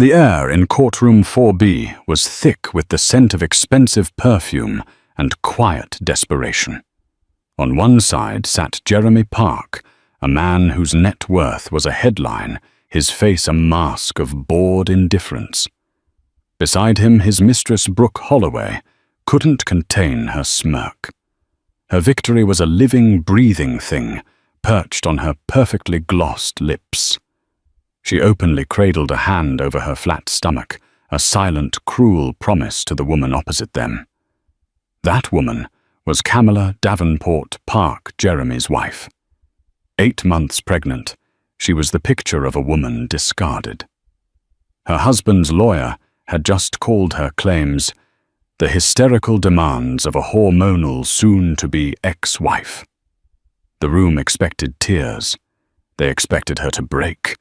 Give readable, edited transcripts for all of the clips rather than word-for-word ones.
The air in courtroom 4B was thick with the scent of expensive perfume and quiet desperation. On one side sat Jeremy Park, a man whose net worth was a headline, his face a mask of bored indifference. Beside him, his mistress Brooke Holloway couldn't contain her smirk. Her victory was a living, breathing thing, perched on her perfectly glossed lips. She openly cradled a hand over her flat stomach, a silent, cruel promise to the woman opposite them. That woman was Camilla Davenport Park, Jeremy's wife. 8 months pregnant, she was the picture of a woman discarded. Her husband's lawyer had just called her claims the hysterical demands of a hormonal, soon-to-be ex-wife. The room expected tears. They expected her to break.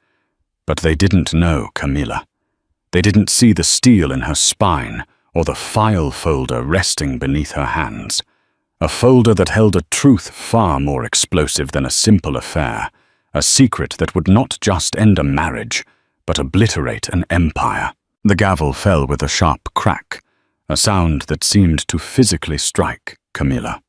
But they didn't know Camilla. They didn't see the steel in her spine or the file folder resting beneath her hands. A folder that held a truth far more explosive than a simple affair, a secret that would not just end a marriage, but obliterate an empire. The gavel fell with a sharp crack, a sound that seemed to physically strike Camilla.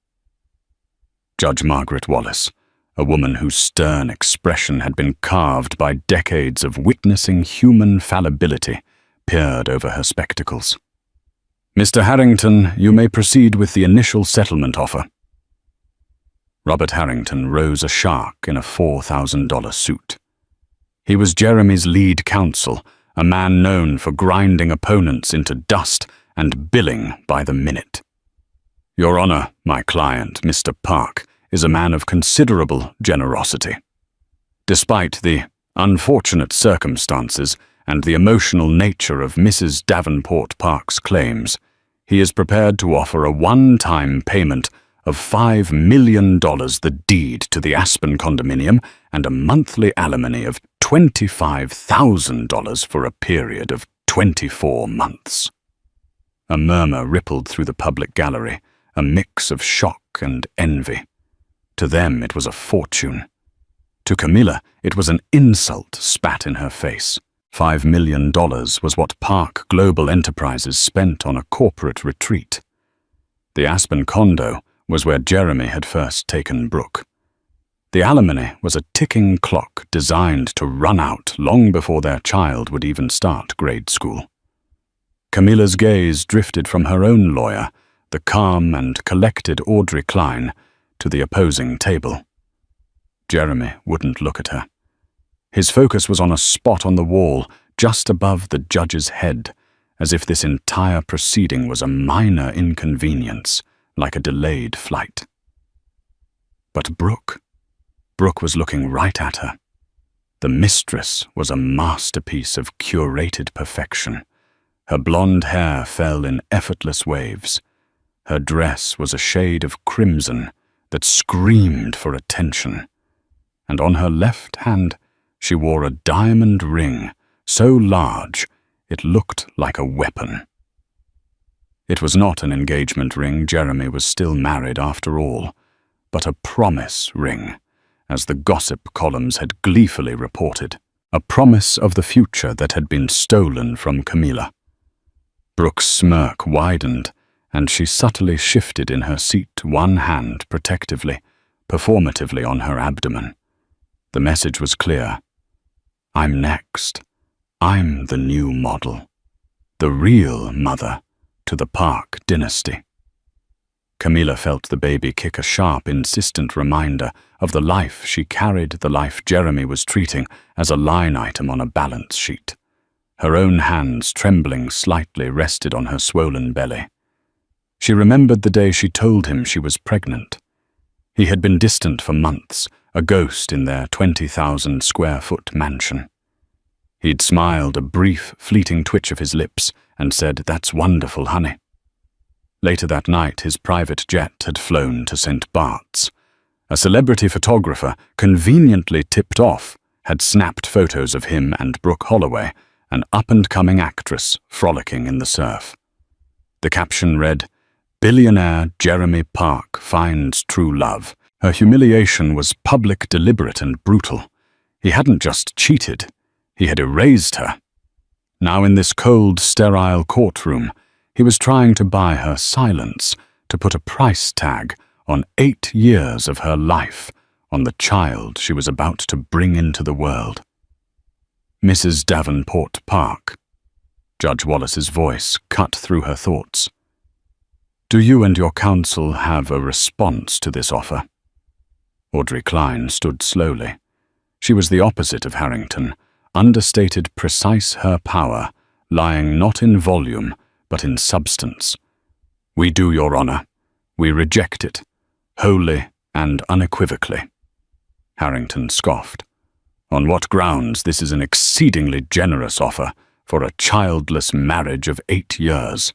Judge Margaret Wallace, a woman whose stern expression had been carved by decades of witnessing human fallibility, peered over her spectacles. "Mr. Harrington, you may proceed with the initial settlement offer." Robert Harrington rose a shark in a $4,000 suit. He was Jeremy's lead counsel, a man known for grinding opponents into dust and billing by the minute. "Your Honor, my client, Mr. Park, is a man of considerable generosity. Despite the unfortunate circumstances and the emotional nature of Mrs. Davenport Park's claims, he is prepared to offer a one-time payment of $5 million, the deed to the Aspen condominium, and a monthly alimony of $25,000 for a period of 24 months. A murmur rippled through the public gallery, a mix of shock and envy. To them it was a fortune. To Camilla it was an insult spat in her face. $5 million was what Park Global Enterprises spent on a corporate retreat. The Aspen condo was where Jeremy had first taken Brooke. The alimony was a ticking clock designed to run out long before their child would even start grade school. Camilla's gaze drifted from her own lawyer, the calm and collected Audrey Klein, to the opposing table. Jeremy wouldn't look at her. His focus was on a spot on the wall just above the judge's head, as if this entire proceeding was a minor inconvenience, like a delayed flight. But Brooke was looking right at her. The Mistress was a masterpiece of curated perfection. Her blonde hair fell in effortless waves. Her dress was a shade of crimson that screamed for attention, and on her left hand she wore a diamond ring so large it looked like a weapon. It was not an engagement ring. Jeremy was still married after all, but a promise ring, as the gossip columns had gleefully reported, a promise of the future that had been stolen from Camilla. Brooke's smirk widened, and she subtly shifted in her seat, one hand protectively, performatively on her abdomen. The message was clear. I'm next. I'm the new model. The real mother to the Park dynasty. Camilla felt the baby kick a sharp, insistent reminder of the life she carried, the life Jeremy was treating as a line item on a balance sheet. Her own hands, trembling slightly, rested on her swollen belly. She remembered the day she told him she was pregnant. He had been distant for months, a ghost in their 20,000-square-foot mansion. He'd smiled, a brief, fleeting twitch of his lips, and said, "That's wonderful, honey." Later that night, his private jet had flown to St. Bart's. A celebrity photographer, conveniently tipped off, had snapped photos of him and Brooke Holloway, an up-and-coming actress frolicking in the surf. The caption read, "Billionaire Jeremy Park finds true love." Her humiliation was public, deliberate, and brutal. He hadn't just cheated, he had erased her. Now in this cold, sterile courtroom, he was trying to buy her silence, to put a price tag on 8 years of her life, on the child she was about to bring into the world. Mrs. Davenport Park. Judge Wallace's voice cut through her thoughts. Do you and your counsel have a response to this offer? Audrey Klein stood slowly. She was the opposite of Harrington, understated precise her power, lying not in volume, but in substance. We do, Your Honor. We reject it, wholly and unequivocally. Harrington scoffed. On what grounds? This is an exceedingly generous offer for a childless marriage of 8 years.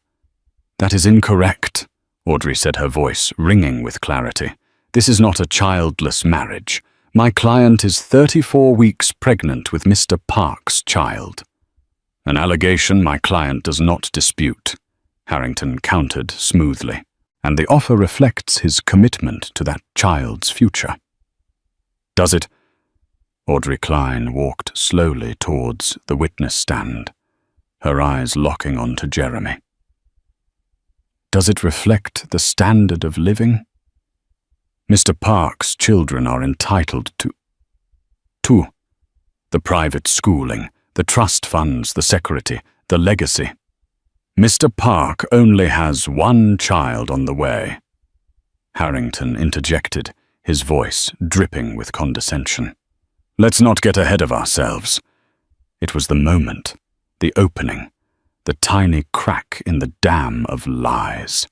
That is incorrect, Audrey said, her voice ringing with clarity. This is not a childless marriage. My client is 34 weeks pregnant with Mr. Park's child. An allegation my client does not dispute, Harrington countered smoothly, and the offer reflects his commitment to that child's future. Does it? Audrey Klein walked slowly towards the witness stand, her eyes locking onto Jeremy. Does it reflect the standard of living? Mr. Park's children are entitled to the private schooling, the trust funds, the security, the legacy. Mr. Park only has one child on the way. Harrington interjected, his voice dripping with condescension. Let's not get ahead of ourselves. It was the moment, the opening, the tiny crack in the dam of lies.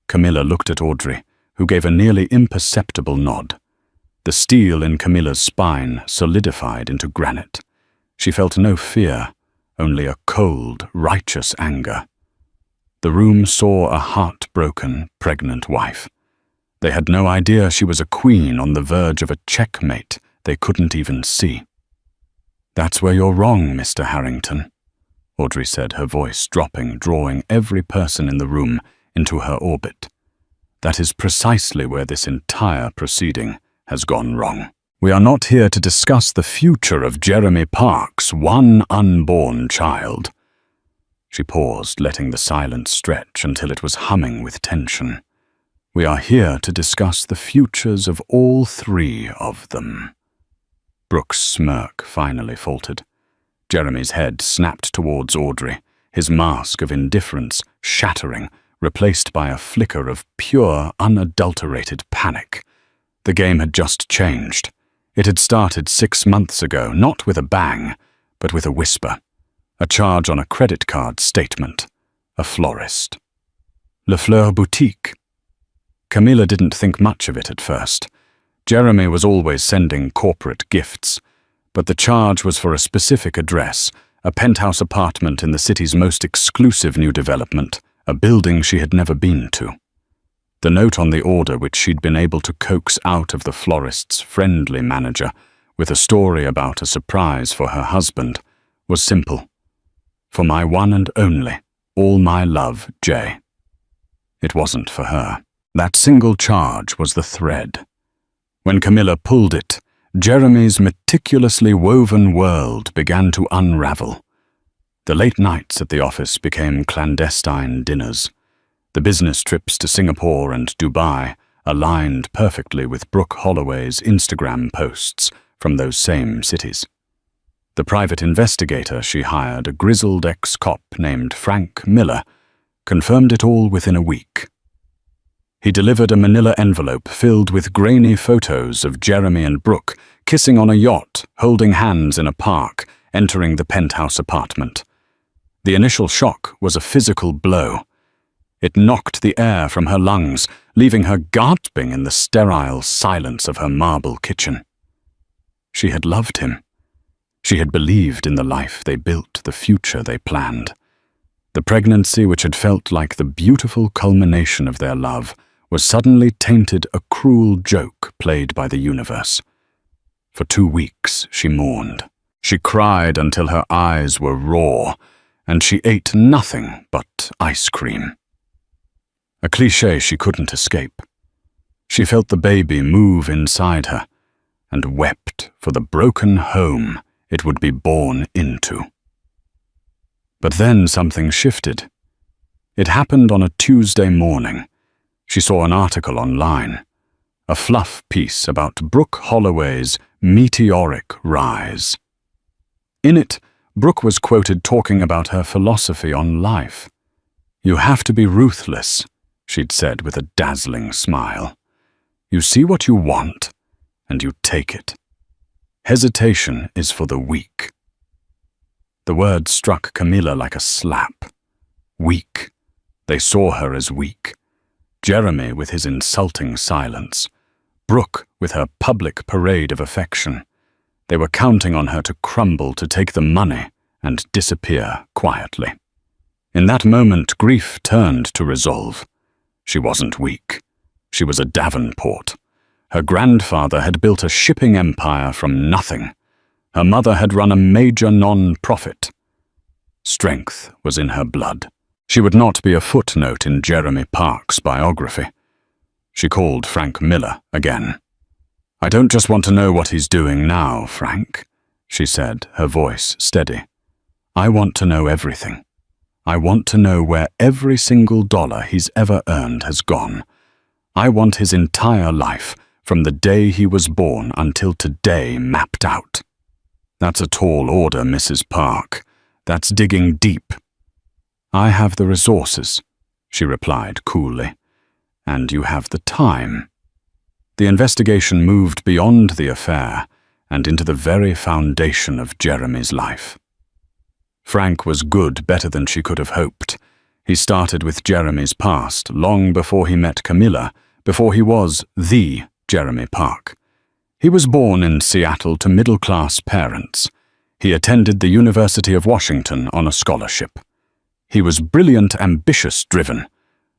Camilla looked at Audrey, who gave a nearly imperceptible nod. The steel in Camilla's spine solidified into granite. She felt no fear, only a cold, righteous anger. The room saw a heartbroken, pregnant wife. They had no idea she was a queen on the verge of a checkmate they couldn't even see. That's where you're wrong, Mr. Harrington, Audrey said, her voice dropping, drawing every person in the room into her orbit. That is precisely where this entire proceeding has gone wrong. We are not here to discuss the future of Jeremy Park's one unborn child. She paused, letting the silence stretch until it was humming with tension. We are here to discuss the futures of all 3 of them. Brooks' smirk finally faltered. Jeremy's head snapped towards Audrey, his mask of indifference shattering, replaced by a flicker of pure, unadulterated panic. The game had just changed. It had started 6 months ago, not with a bang, but with a whisper. A charge on a credit card statement. A florist. Le Fleur Boutique. Camilla didn't think much of it at first. Jeremy was always sending corporate gifts, but the charge was for a specific address, a penthouse apartment in the city's most exclusive new development, a building she had never been to. The note on the order, which she'd been able to coax out of the florist's friendly manager, with a story about a surprise for her husband, was simple. For my one and only, all my love, Jay. It wasn't for her. That single charge was the thread. When Camilla pulled it, Jeremy's meticulously woven world began to unravel. The late nights at the office became clandestine dinners. The business trips to Singapore and Dubai aligned perfectly with Brooke Holloway's Instagram posts from those same cities. The private investigator she hired, a grizzled ex-cop named Frank Miller, confirmed it all within a week. He delivered a manila envelope filled with grainy photos of Jeremy and Brooke kissing on a yacht, holding hands in a park, entering the penthouse apartment. The initial shock was a physical blow. It knocked the air from her lungs, leaving her gasping in the sterile silence of her marble kitchen. She had loved him. She had believed in the life they built, the future they planned. The pregnancy, which had felt like the beautiful culmination of their love, was suddenly tainted a cruel joke played by the universe. For 2 weeks she mourned. She cried until her eyes were raw, and she ate nothing but ice cream. A cliché she couldn't escape. She felt the baby move inside her, and wept for the broken home it would be born into. But then something shifted. It happened on a Tuesday morning. She saw an article online, a fluff piece about Brooke Holloway's meteoric rise. In it, Brooke was quoted talking about her philosophy on life. "You have to be ruthless," she'd said with a dazzling smile. "You see what you want, and you take it. Hesitation is for the weak." The word struck Camilla like a slap. Weak. They saw her as weak. Jeremy with his insulting silence. Brooke with her public parade of affection. They were counting on her to crumble, to take the money and disappear quietly. In that moment, grief turned to resolve. She wasn't weak. She was a Davenport. Her grandfather had built a shipping empire from nothing. Her mother had run a major non-profit. Strength was in her blood. She would not be a footnote in Jeremy Park's biography. She called Frank Miller again. "I don't just want to know what he's doing now, Frank," she said, her voice steady. "I want to know everything. I want to know where every single dollar he's ever earned has gone. I want his entire life, from the day he was born until today, mapped out." "That's a tall order, Mrs. Park. That's digging deep." "I have the resources," she replied coolly. "And you have the time." The investigation moved beyond the affair and into the very foundation of Jeremy's life. Frank was good, better than she could have hoped. He started with Jeremy's past long before he met Camilla, before he was the Jeremy Park. He was born in Seattle to middle-class parents. He attended the University of Washington on a scholarship. He was brilliant, ambitious, driven.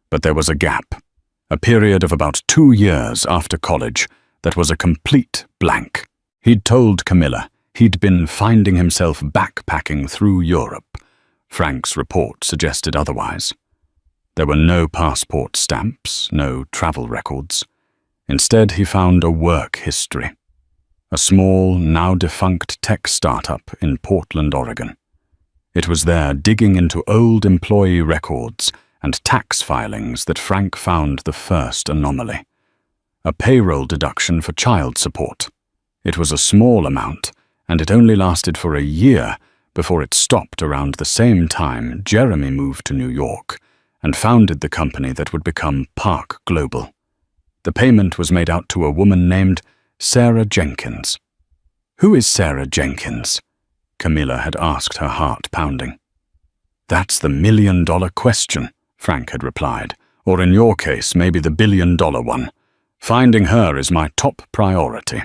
But there was a gap, a period of about 2 years after college that was a complete blank. He'd told Camilla he'd been finding himself backpacking through Europe. Frank's report suggested otherwise. There were no passport stamps, no travel records. Instead, he found a work history. A small, now-defunct tech startup in Portland, Oregon. It was there, digging into old employee records and tax filings, that Frank found the first anomaly. A payroll deduction for child support. It was a small amount, and it only lasted for a year before it stopped around the same time Jeremy moved to New York and founded the company that would become Park Global. The payment was made out to a woman named Sarah Jenkins. "Who is Sarah Jenkins?" Camilla had asked, her heart pounding. "That's the million-dollar question," Frank had replied, "or in your case, maybe the billion-dollar one. Finding her is my top priority."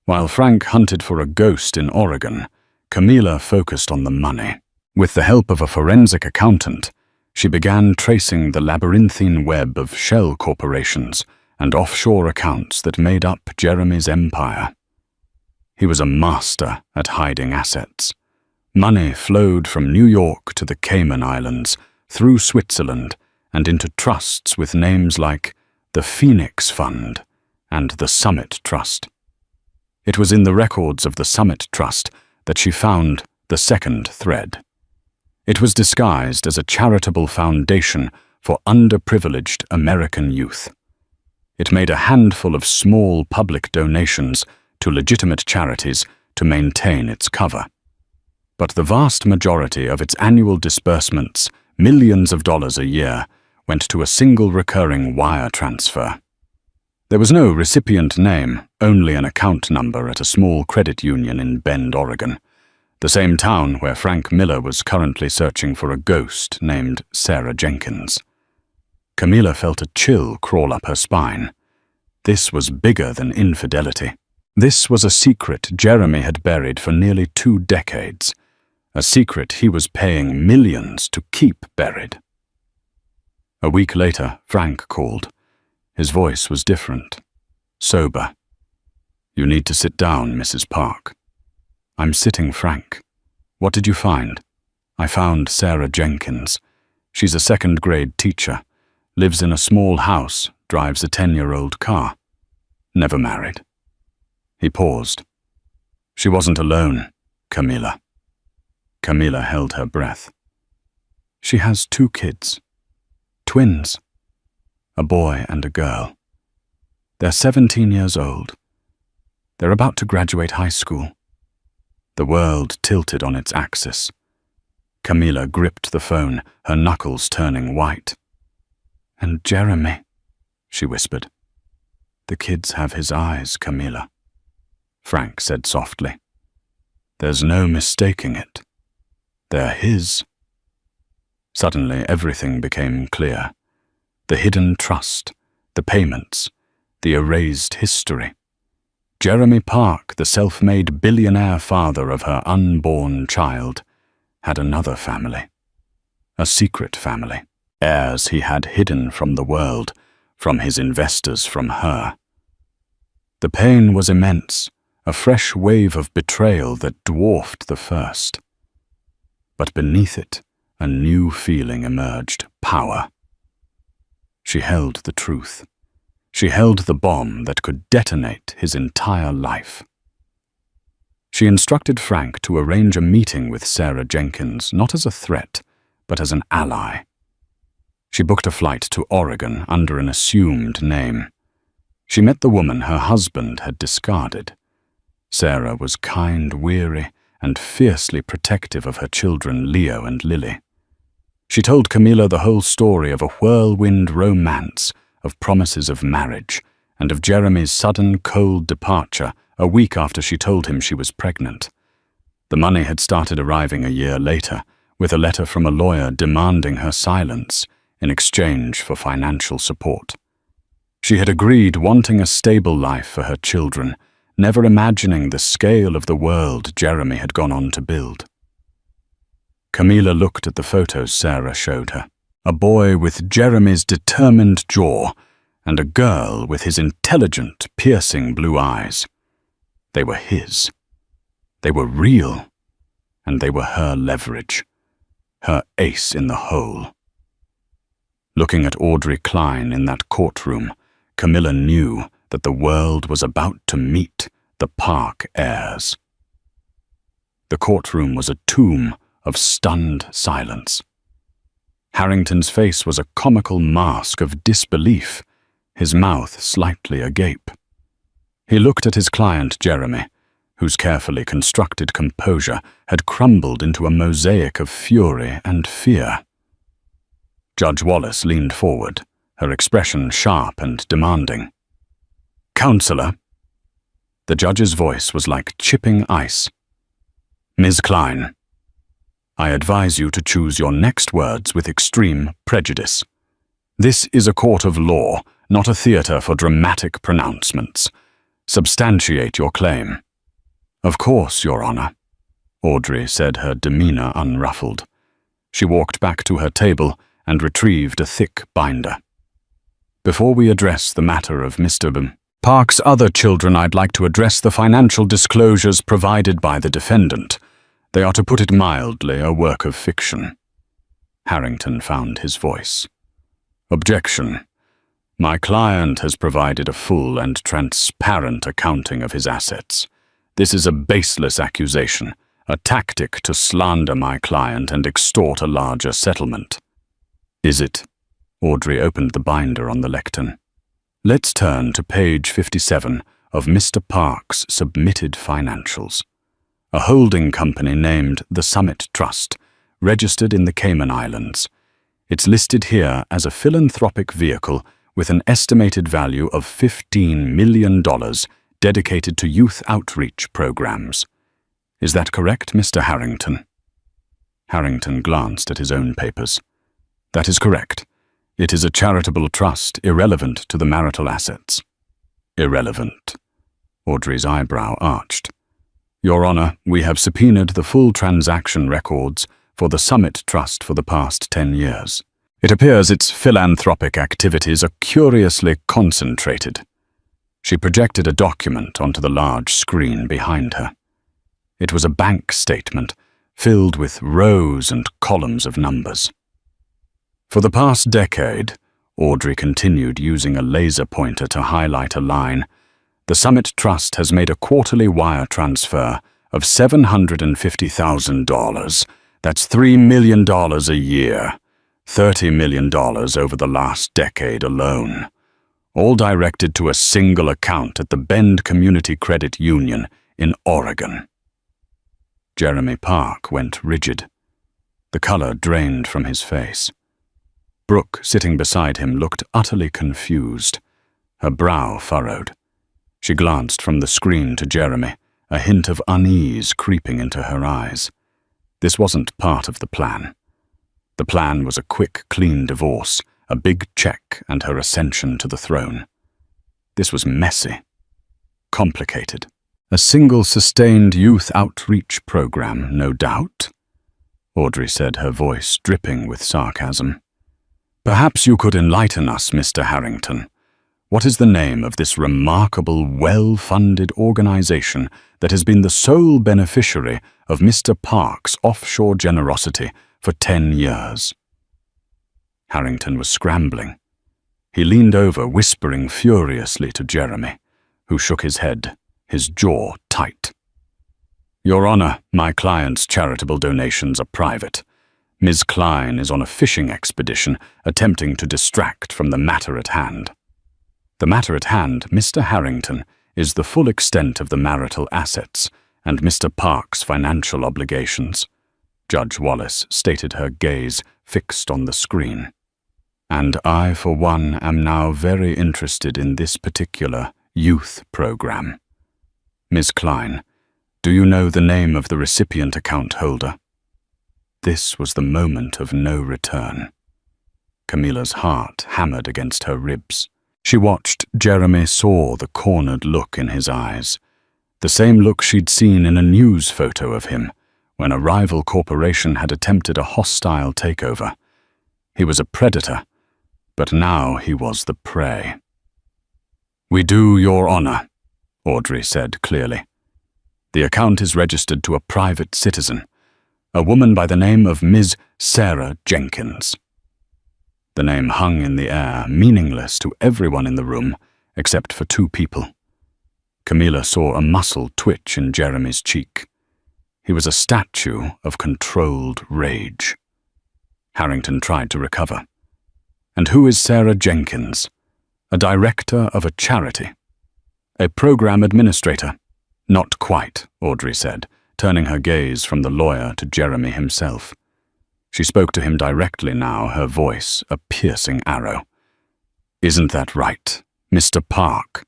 While Frank hunted for a ghost in Oregon, Camilla focused on the money. With the help of a forensic accountant, she began tracing the labyrinthine web of shell corporations and offshore accounts that made up Jeremy's empire. He was a master at hiding assets. Money flowed from New York to the Cayman Islands, through Switzerland, and into trusts with names like the Phoenix Fund and the Summit Trust. It was in the records of the Summit Trust that she found the second thread. It was disguised as a charitable foundation for underprivileged American youth. It made a handful of small public donations to legitimate charities to maintain its cover. But the vast majority of its annual disbursements, millions of dollars a year, went to a single recurring wire transfer. There was no recipient name, only an account number at a small credit union in Bend, Oregon, the same town where Frank Miller was currently searching for a ghost named Sarah Jenkins. Camilla felt a chill crawl up her spine. This was bigger than infidelity. This was a secret Jeremy had buried for nearly 2 decades, a secret he was paying millions to keep buried. A week later, Frank called. His voice was different, sober. "You need to sit down, Mrs. Park." "I'm sitting, Frank. What did you find?" "I found Sarah Jenkins. She's a second-grade teacher, lives in a small house, drives a 10-year-old car. Never married." He paused. "She wasn't alone, Camilla." Camilla held her breath. She has 2 kids. Twins. A boy and a girl. They're 17 years old. They're about to graduate high school. The world tilted on its axis. Camilla gripped the phone, her knuckles turning white. "And Jeremy," she whispered. "The kids have his eyes, Camilla," Frank said softly. "There's no mistaking it. They're his." Suddenly everything became clear. The hidden trust, the payments, the erased history. Jeremy Park, the self-made billionaire father of her unborn child, had another family. A secret family. Heirs he had hidden from the world, from his investors, from her. The pain was immense, a fresh wave of betrayal that dwarfed the first. But beneath it, a new feeling emerged, power. She held the truth. She held the bomb that could detonate his entire life. She instructed Frank to arrange a meeting with Sarah Jenkins, not as a threat, but as an ally. She booked a flight to Oregon under an assumed name. She met the woman her husband had discarded. Sarah was kind, weary, and fiercely protective of her children Leo and Lily. She told Camilla the whole story of a whirlwind romance, of promises of marriage, and of Jeremy's sudden, cold departure a week after she told him she was pregnant. The money had started arriving a year later, with a letter from a lawyer demanding her silence in exchange for financial support. She had agreed, wanting a stable life for her children, never imagining the scale of the world Jeremy had gone on to build. Camilla looked at the photos Sarah showed her. A boy with Jeremy's determined jaw, and a girl with his intelligent, piercing blue eyes. They were his. They were real, and they were her leverage, her ace in the hole. Looking at Audrey Klein in that courtroom, Camilla knew that the world was about to meet the Park heirs. The courtroom was a tomb of stunned silence. Harrington's face was a comical mask of disbelief, his mouth slightly agape. He looked at his client Jeremy, whose carefully constructed composure had crumbled into a mosaic of fury and fear. Judge Wallace leaned forward, her expression sharp and demanding. "Counselor." The judge's voice was like chipping ice. "Ms. Klein, I advise you to choose your next words with extreme prejudice. This is a court of law, not a theater for dramatic pronouncements. Substantiate your claim." "Of course, Your Honor," Audrey said, her demeanor unruffled. She walked back to her table and retrieved a thick binder. "Before we address the matter of Mr. Park's other children, I'd like to address the financial disclosures provided by the defendant. They are, to put it mildly, a work of fiction." Harrington found his voice. "Objection. My client has provided a full and transparent accounting of his assets. This is a baseless accusation, a tactic to slander my client and extort a larger settlement." "Is it?" Audrey opened the binder on the lectern. "Let's turn to page 57 of Mr. Park's submitted financials. A holding company named the Summit Trust, registered in the Cayman Islands. It's listed here as a philanthropic vehicle with an estimated value of $15 million dedicated to youth outreach programs. Is that correct, Mr. Harrington?" Harrington glanced at his own papers. "That is correct. It is a charitable trust irrelevant to the marital assets." "Irrelevant?" Audrey's eyebrow arched. "Your Honor, we have subpoenaed the full transaction records for the Summit Trust for the past 10 years. It appears its philanthropic activities are curiously concentrated." She projected a document onto the large screen behind her. It was a bank statement filled with rows and columns of numbers. "For the past decade," Audrey continued, using a laser pointer to highlight a line, "the Summit Trust has made a quarterly wire transfer of $750,000. That's $3 million a year, $30 million over the last decade alone, all directed to a single account at the Bend Community Credit Union in Oregon. Jeremy Park went rigid. The color drained from his face. Brooke, sitting beside him, looked utterly confused. Her brow furrowed. She glanced from the screen to Jeremy, a hint of unease creeping into her eyes. This wasn't part of the plan. The plan was a quick, clean divorce, a big check, and her ascension to the throne. This was messy, complicated. A single sustained youth outreach program, no doubt, Audrey said, her voice dripping with sarcasm. Perhaps you could enlighten us, Mr. Harrington. What is the name of this remarkable, well-funded organization that has been the sole beneficiary of Mr. Park's offshore generosity for 10 years? Harrington was scrambling. He leaned over, whispering furiously to Jeremy, who shook his head, his jaw tight. Your Honor, my client's charitable donations are private. Ms. Klein is on a fishing expedition attempting to distract from the matter at hand. The matter at hand, Mr. Harrington, is the full extent of the marital assets and Mr. Park's financial obligations. Judge Wallace stated, her gaze fixed on the screen. And I, for one, am now very interested in this particular youth program. Ms. Klein, do you know the name of the recipient account holder? This was the moment of no return. Camilla's heart hammered against her ribs. She watched. Jeremy saw the cornered look in his eyes, the same look she'd seen in a news photo of him when a rival corporation had attempted a hostile takeover. He was a predator, but now he was the prey. We do, Your Honor, Audrey said clearly. The account is registered to a private citizen, a woman by the name of Ms. Sarah Jenkins. The name hung in the air, meaningless to everyone in the room, except for two people. Camilla saw a muscle twitch in Jeremy's cheek. He was a statue of controlled rage. Harrington tried to recover. And who is Sarah Jenkins? A director of a charity. A program administrator. Not quite, Audrey said, turning her gaze from the lawyer to Jeremy himself. She spoke to him directly now, her voice a piercing arrow. Isn't that right, Mr. Park?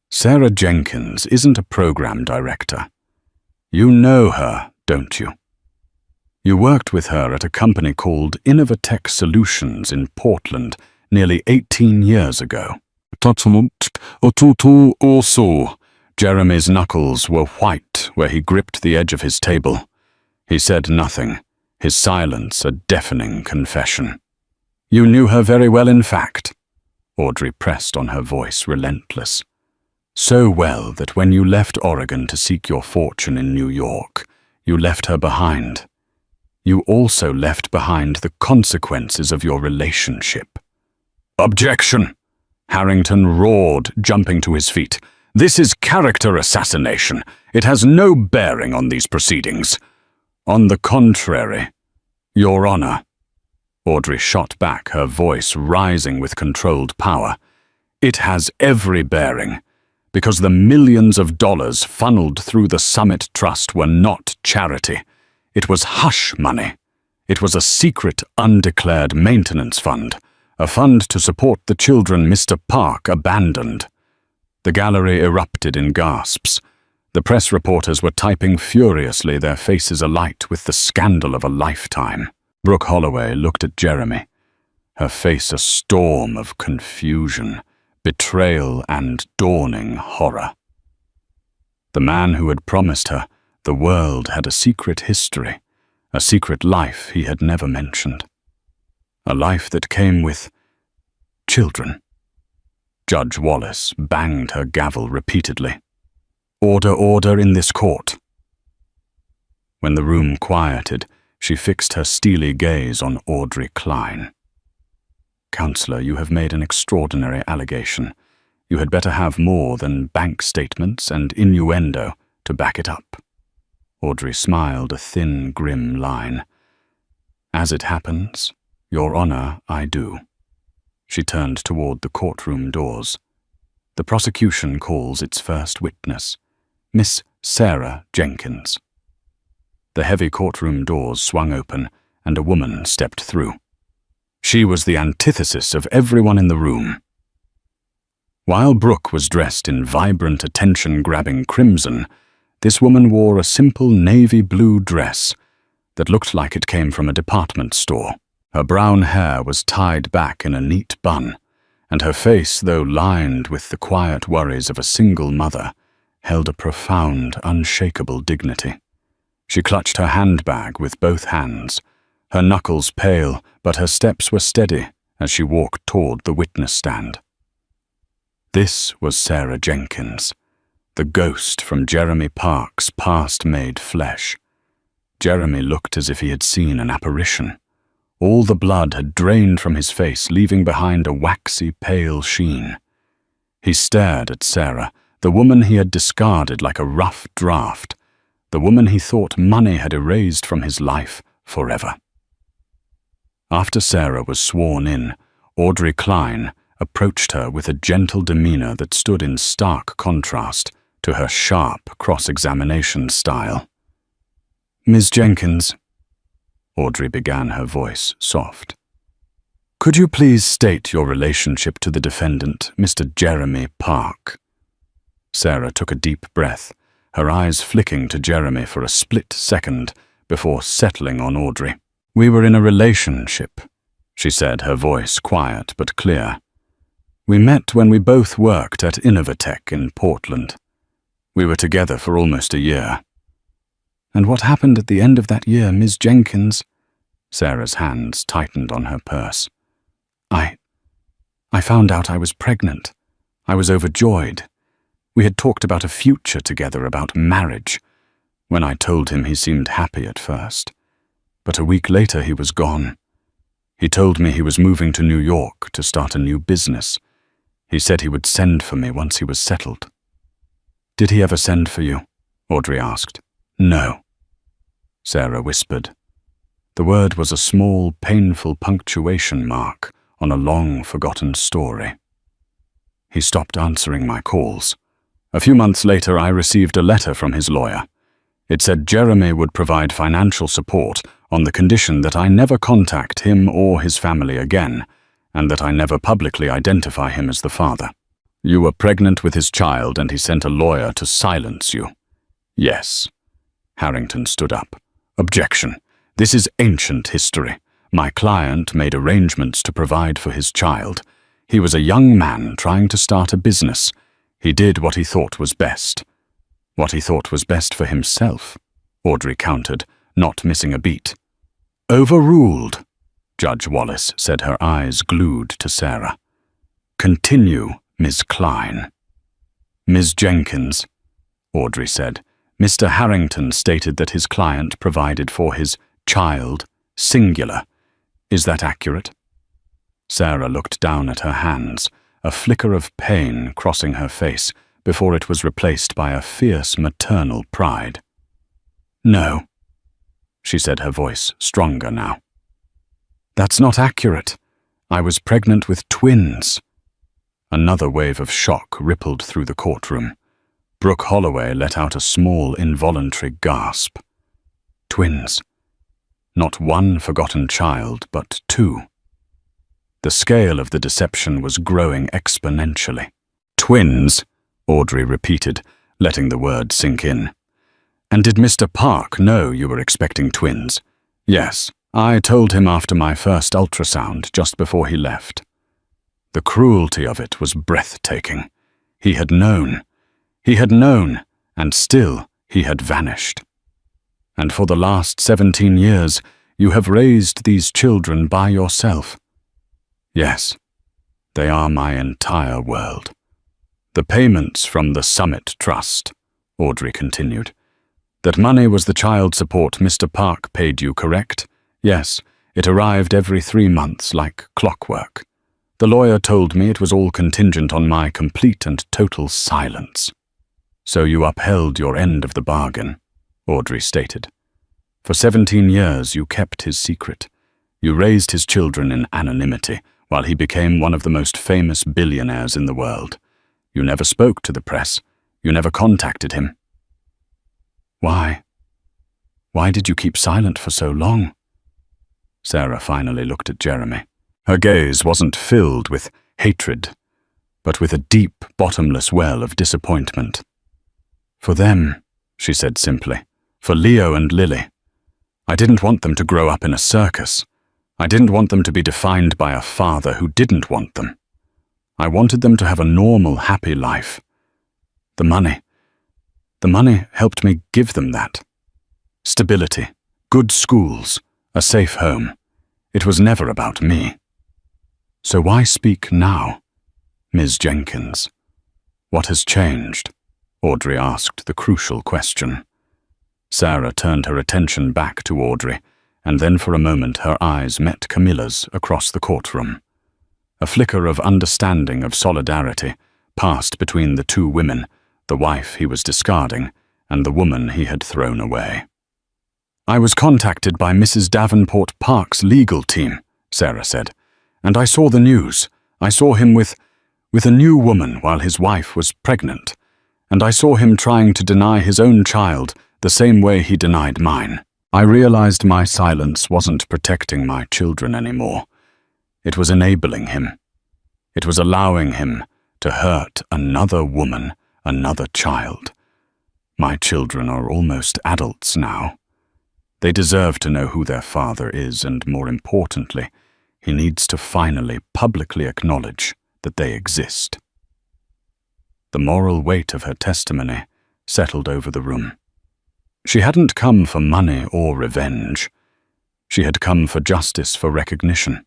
Sarah Jenkins isn't a program director. You know her, don't you? You worked with her at a company called Innovatech Solutions in Portland nearly 18 years ago. Jeremy's knuckles were white where he gripped the edge of his table. He said nothing, his silence a deafening confession. You knew her very well, in fact. Audrey pressed on, her voice relentless. So well that when you left Oregon to seek your fortune in New York, you left her behind. You also left behind the consequences of your relationship. Objection! Harrington roared, jumping to his feet. This is character assassination. It has no bearing on these proceedings. On the contrary, Your Honor. Audrey shot back, her voice rising with controlled power. It has every bearing, because the millions of dollars funneled through the Summit Trust were not charity. It was hush money. It was a secret, undeclared maintenance fund, a fund to support the children Mr. Park abandoned. The gallery erupted in gasps. The press reporters were typing furiously, their faces alight with the scandal of a lifetime. Brooke Holloway looked at Jeremy, her face a storm of confusion, betrayal, and dawning horror. The man who had promised her the world had a secret history, a secret life he had never mentioned. A life that came with children. Judge Wallace banged her gavel repeatedly. Order, order in this court. When the room quieted, she fixed her steely gaze on Audrey Klein. Counselor, you have made an extraordinary allegation. You had better have more than bank statements and innuendo to back it up. Audrey smiled a thin, grim line. "As it happens, Your Honor, I do." She turned toward the courtroom doors. "The prosecution calls its first witness, Miss Sarah Jenkins." The heavy courtroom doors swung open, and a woman stepped through. She was the antithesis of everyone in the room. While Brooke was dressed in vibrant, attention-grabbing crimson, this woman wore a simple navy blue dress that looked like it came from a department store. Her brown hair was tied back in a neat bun, and her face, though lined with the quiet worries of a single mother, held a profound, unshakable dignity. She clutched her handbag with both hands, her knuckles pale, but her steps were steady as she walked toward the witness stand. This was Sarah Jenkins, the ghost from Jeremy Park's past made flesh. Jeremy looked as if he had seen an apparition. All the blood had drained from his face, leaving behind a waxy, pale sheen. He stared at Sarah, the woman he had discarded like a rough draft, the woman he thought money had erased from his life forever. After Sarah was sworn in, Audrey Klein approached her with a gentle demeanor that stood in stark contrast to her sharp cross-examination style. "Ms. Jenkins," Audrey began, her voice soft, "could you please state your relationship to the defendant, Mr. Jeremy Park?" Sarah took a deep breath, her eyes flicking to Jeremy for a split second before settling on Audrey. "We were in a relationship," she said, her voice quiet but clear. "We met when we both worked at Innovatech in Portland. We were together for almost a year." "And what happened at the end of that year, Ms. Jenkins?" Sarah's hands tightened on her purse. I found out I was pregnant. I was overjoyed. We had talked about a future together, about marriage. When I told him, he seemed happy at first. But a week later he was gone. He told me he was moving to New York to start a new business. He said he would send for me once he was settled. "Did he ever send for you?" Audrey asked. "No," Sarah whispered. The word was a small, painful punctuation mark on a long-forgotten story. "He stopped answering my calls. A few months later, I received a letter from his lawyer. It said Jeremy would provide financial support on the condition that I never contact him or his family again, and that I never publicly identify him as the father. You were pregnant with his child, and he sent a lawyer to silence you." "Yes." Harrington stood up. "Objection. This is ancient history. My client made arrangements to provide for his child. He was a young man trying to start a business. He did what he thought was best." "What he thought was best for himself," Audrey countered, not missing a beat. "Overruled," Judge Wallace said, her eyes glued to Sarah. "Continue, Ms. Klein." "Ms. Jenkins," Audrey said, "Mr. Harrington stated that his client provided for his child, singular. Is that accurate?" Sarah looked down at her hands, a flicker of pain crossing her face before it was replaced by a fierce maternal pride. "No," she said, her voice stronger now. "That's not accurate. I was pregnant with twins." Another wave of shock rippled through the courtroom. Brooke Holloway let out a small, involuntary gasp. Twins. Not one forgotten child, but two. The scale of the deception was growing exponentially. "Twins," Audrey repeated, letting the word sink in. "And did Mr. Park know you were expecting twins?" "Yes. I told him after my first ultrasound, just before he left." The cruelty of it was breathtaking. He had known. He had known, and still he had vanished. "And for the last 17 years, you have raised these children by yourself." "Yes. They are my entire world." "The payments from the Summit Trust," Audrey continued. "That money was the child support Mr. Park paid you, correct?" "Yes. It arrived every 3 months, like clockwork. The lawyer told me it was all contingent on my complete and total silence." "So you upheld your end of the bargain," Audrey stated. For 17 years you kept his secret. You raised his children in anonymity while he became one of the most famous billionaires in the world. You never spoke to the press. You never contacted him. Why? Why did you keep silent for so long? Sarah finally looked at Jeremy. Her gaze wasn't filled with hatred, but with a deep, bottomless well of disappointment. For them, she said simply. For Leo and Lily. I didn't want them to grow up in a circus. I didn't want them to be defined by a father who didn't want them. I wanted them to have a normal, happy life. The money helped me give them that. Stability, good schools, a safe home. It was never about me. So why speak now, Ms. Jenkins? What has changed? Audrey asked the crucial question. Sarah turned her attention back to Audrey, and then for a moment her eyes met Camilla's across the courtroom. A flicker of understanding, of solidarity, passed between the two women, the wife he was discarding and the woman he had thrown away. I was contacted by Mrs. Davenport Park's legal team, Sarah said, and I saw the news. I saw him with a new woman while his wife was pregnant, and I saw him trying to deny his own child the same way he denied mine. I realized my silence wasn't protecting my children anymore. It was enabling him. It was allowing him to hurt another woman, another child. My children are almost adults now. They deserve to know who their father is, and more importantly, he needs to finally publicly acknowledge that they exist. The moral weight of her testimony settled over the room. She hadn't come for money or revenge. She had come for justice, for recognition.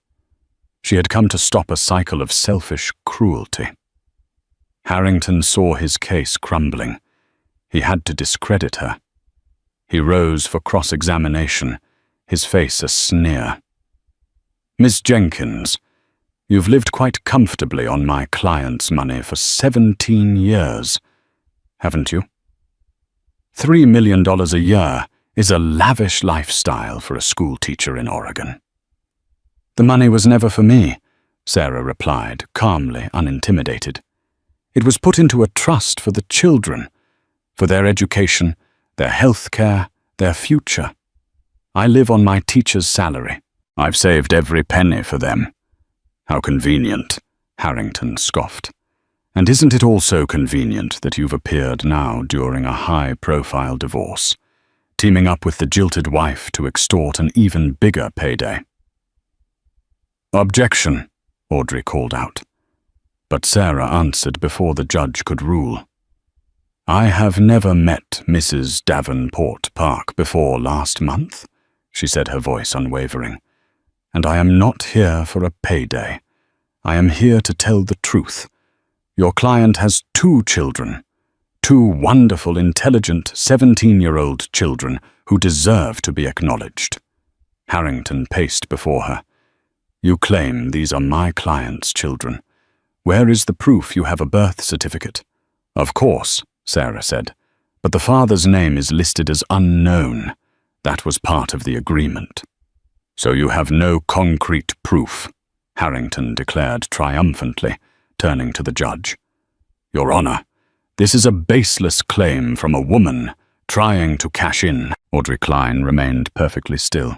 She had come to stop a cycle of selfish cruelty. Harrington saw his case crumbling. He had to discredit her. He rose for cross-examination, his face a sneer. Miss Jenkins, you've lived quite comfortably on my client's money for 17 years, haven't you? $3 million a year is a lavish lifestyle for a school teacher in Oregon. The money was never for me, Sarah replied, calmly, unintimidated. It was put into a trust for the children, for their education, their health care, their future. I live on my teacher's salary. I've saved every penny for them. How convenient, Harrington scoffed. And isn't it also convenient that you've appeared now during a high-profile divorce, teaming up with the jilted wife to extort an even bigger payday? Objection, Audrey called out. But Sarah answered before the judge could rule. I have never met Mrs. Davenport Park before last month, she said, her voice unwavering. And I am not here for a payday. I am here to tell the truth. Your client has 2 children, 2 wonderful, intelligent 17-year-old children who deserve to be acknowledged. Harrington paced before her. You claim these are my client's children. Where is the proof you have a birth certificate? Of course, Sarah said, but the father's name is listed as unknown. That was part of the agreement. So you have no concrete proof, Harrington declared triumphantly, turning to the judge. Your Honor, this is a baseless claim from a woman trying to cash in. Audrey Klein remained perfectly still.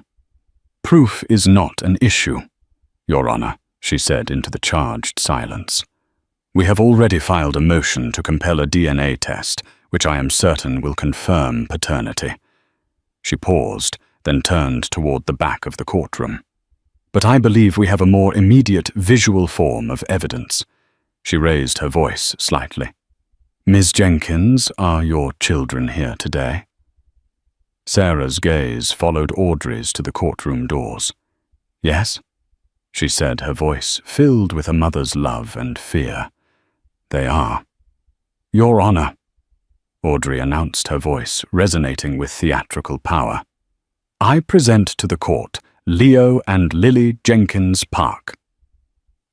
Proof is not an issue, Your Honor, she said into the charged silence. We have already filed a motion to compel a DNA test, which I am certain will confirm paternity. She paused, then turned toward the back of the courtroom. But I believe we have a more immediate visual form of evidence. She raised her voice slightly. Ms. Jenkins, are your children here today? Sarah's gaze followed Audrey's to the courtroom doors. Yes, she said, her voice filled with a mother's love and fear. They are. Your Honor, Audrey announced, her voice resonating with theatrical power. I present to the court Leo and Lily Jenkins Park.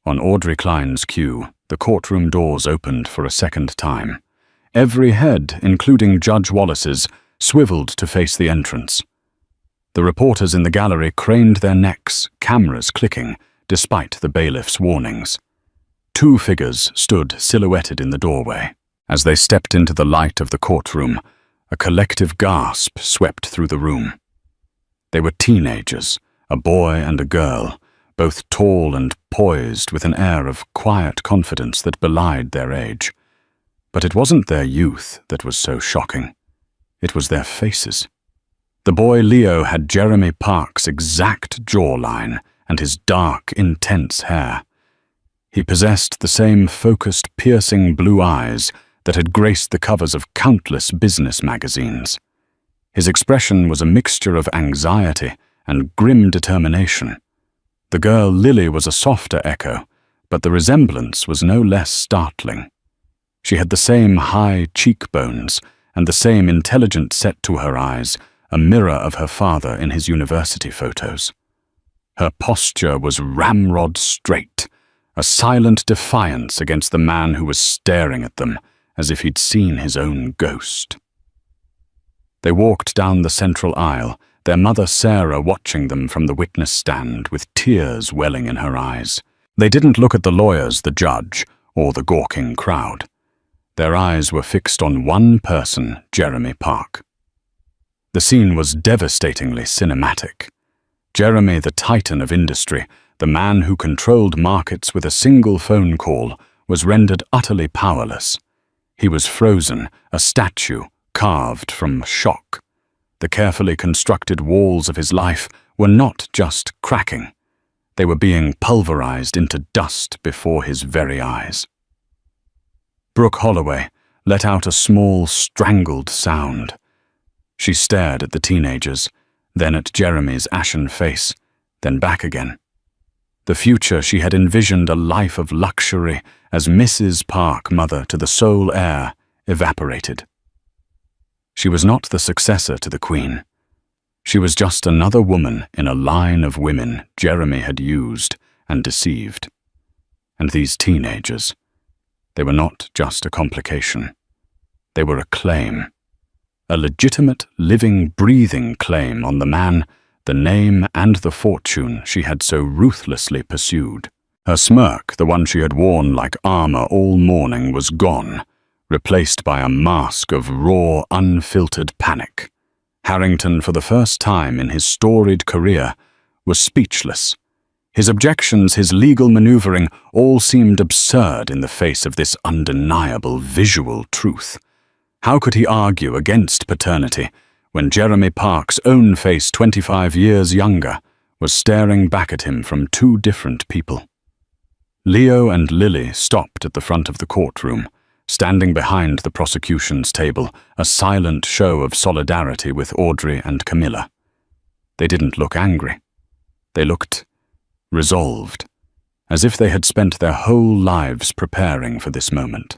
On Audrey Klein's cue, the courtroom doors opened for a second time. Every head, including Judge Wallace's, swiveled to face the entrance. The reporters in the gallery craned their necks, cameras clicking, despite the bailiff's warnings. Two figures stood silhouetted in the doorway. As they stepped into the light of the courtroom, a collective gasp swept through the room. They were teenagers, a boy and a girl, both tall and poised with an air of quiet confidence that belied their age. But it wasn't their youth that was so shocking. It was their faces. The boy Leo had Jeremy Park's exact jawline and his dark, intense hair. He possessed the same focused, piercing blue eyes that had graced the covers of countless business magazines. His expression was a mixture of anxiety and grim determination. The girl Lily was a softer echo, but the resemblance was no less startling. She had the same high cheekbones and the same intelligent set to her eyes, a mirror of her father in his university photos. Her posture was ramrod straight, a silent defiance against the man who was staring at them as if he'd seen his own ghost. They walked down the central aisle, their mother Sarah watching them from the witness stand with tears welling in her eyes. They didn't look at the lawyers, the judge, or the gawking crowd. Their eyes were fixed on one person, Jeremy Park. The scene was devastatingly cinematic. Jeremy, the titan of industry, the man who controlled markets with a single phone call, was rendered utterly powerless. He was frozen, a statue, carved from shock. The carefully constructed walls of his life were not just cracking. They were being pulverized into dust before his very eyes. Brooke Holloway let out a small, strangled sound. She stared at the teenagers, then at Jeremy's ashen face, then back again. The future she had envisioned, a life of luxury as Mrs. Park, mother to the sole heir, evaporated. She was not the successor to the Queen. She was just another woman in a line of women Jeremy had used and deceived. And these teenagers, they were not just a complication. They were a claim. A legitimate, living, breathing claim on the man, the name and the fortune she had so ruthlessly pursued. Her smirk, the one she had worn like armor all morning, was gone, replaced by a mask of raw, unfiltered panic. Harrington, for the first time in his storied career, was speechless. His objections, his legal maneuvering, all seemed absurd in the face of this undeniable visual truth. How could he argue against paternity when Jeremy Park's own face, 25 years younger, was staring back at him from two different people? Leo and Lily stopped at the front of the courtroom, standing behind the prosecution's table, a silent show of solidarity with Audrey and Camilla. They didn't look angry. They looked resolved, as if they had spent their whole lives preparing for this moment.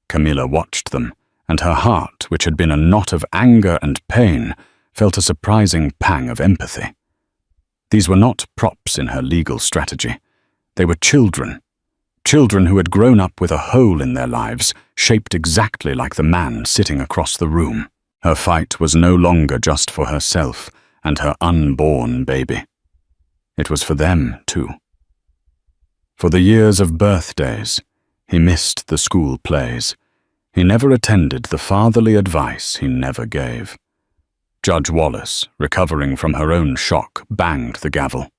Camilla watched them, and her heart, which had been a knot of anger and pain, felt a surprising pang of empathy. These were not props in her legal strategy. They were children. Children who had grown up with a hole in their lives, shaped exactly like the man sitting across the room. Her fight was no longer just for herself and her unborn baby. It was for them, too. For the years of birthdays, he missed the school plays. He never attended the fatherly advice he never gave. Judge Wallace, recovering from her own shock, banged the gavel.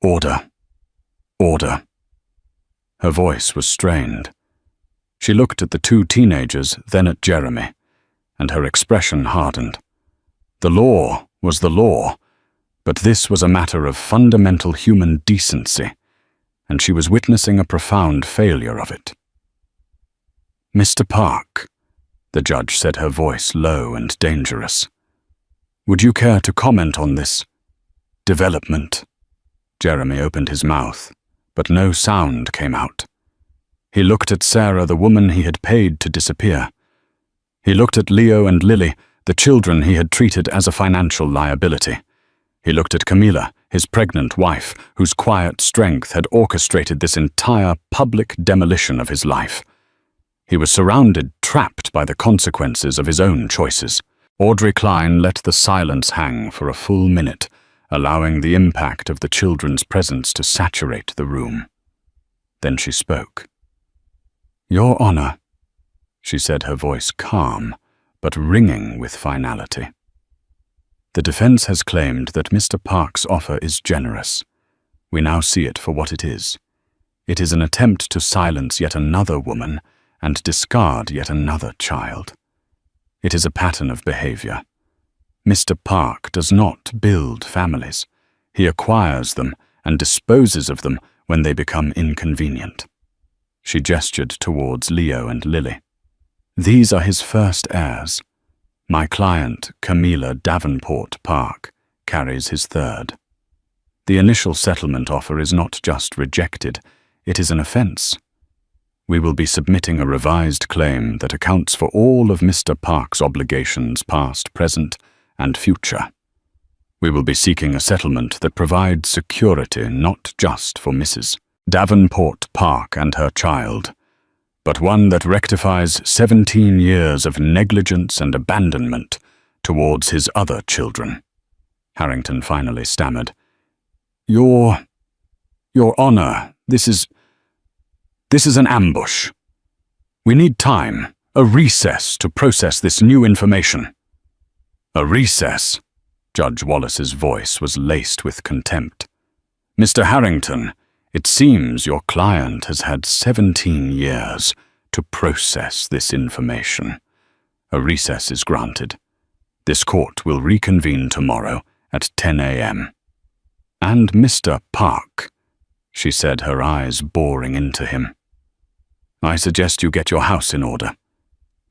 Order. Order. Her voice was strained. She looked at the two teenagers, then at Jeremy, and her expression hardened. The law was the law, but this was a matter of fundamental human decency, and she was witnessing a profound failure of it. Mr. Park, the judge said, her voice low and dangerous. Would you care to comment on this development? Jeremy opened his mouth, but no sound came out. He looked at Sarah, the woman he had paid to disappear. He looked at Leo and Lily, the children he had treated as a financial liability. He looked at Camilla, his pregnant wife, whose quiet strength had orchestrated this entire public demolition of his life. He was surrounded, trapped by the consequences of his own choices. Audrey Klein let the silence hang for a full minute, allowing the impact of the children's presence to saturate the room. Then she spoke. "Your Honor," she said, her voice calm, but ringing with finality. "The defense has claimed that Mr. Park's offer is generous. We now see it for what it is. It is an attempt to silence yet another woman and discard yet another child. It is a pattern of behavior. Mr. Park does not build families. He acquires them and disposes of them when they become inconvenient." She gestured towards Leo and Lily. "These are his first heirs. My client, Camilla Davenport Park, carries his third. The initial settlement offer is not just rejected, it is an offense. We will be submitting a revised claim that accounts for all of Mr. Park's obligations, past, present, and future. We will be seeking a settlement that provides security not just for Mrs. Davenport Park and her child, but one that rectifies 17 years of negligence and abandonment towards his other children." Harrington finally stammered. Your Honor, this is an ambush. We need time, a recess to process this new information." "A recess?" Judge Wallace's voice was laced with contempt. "Mr. Harrington, it seems your client has had 17 years to process this information. A recess is granted. This court will reconvene tomorrow at 10 a.m. "And Mr. Park," she said, her eyes boring into him, "I suggest you get your house in order,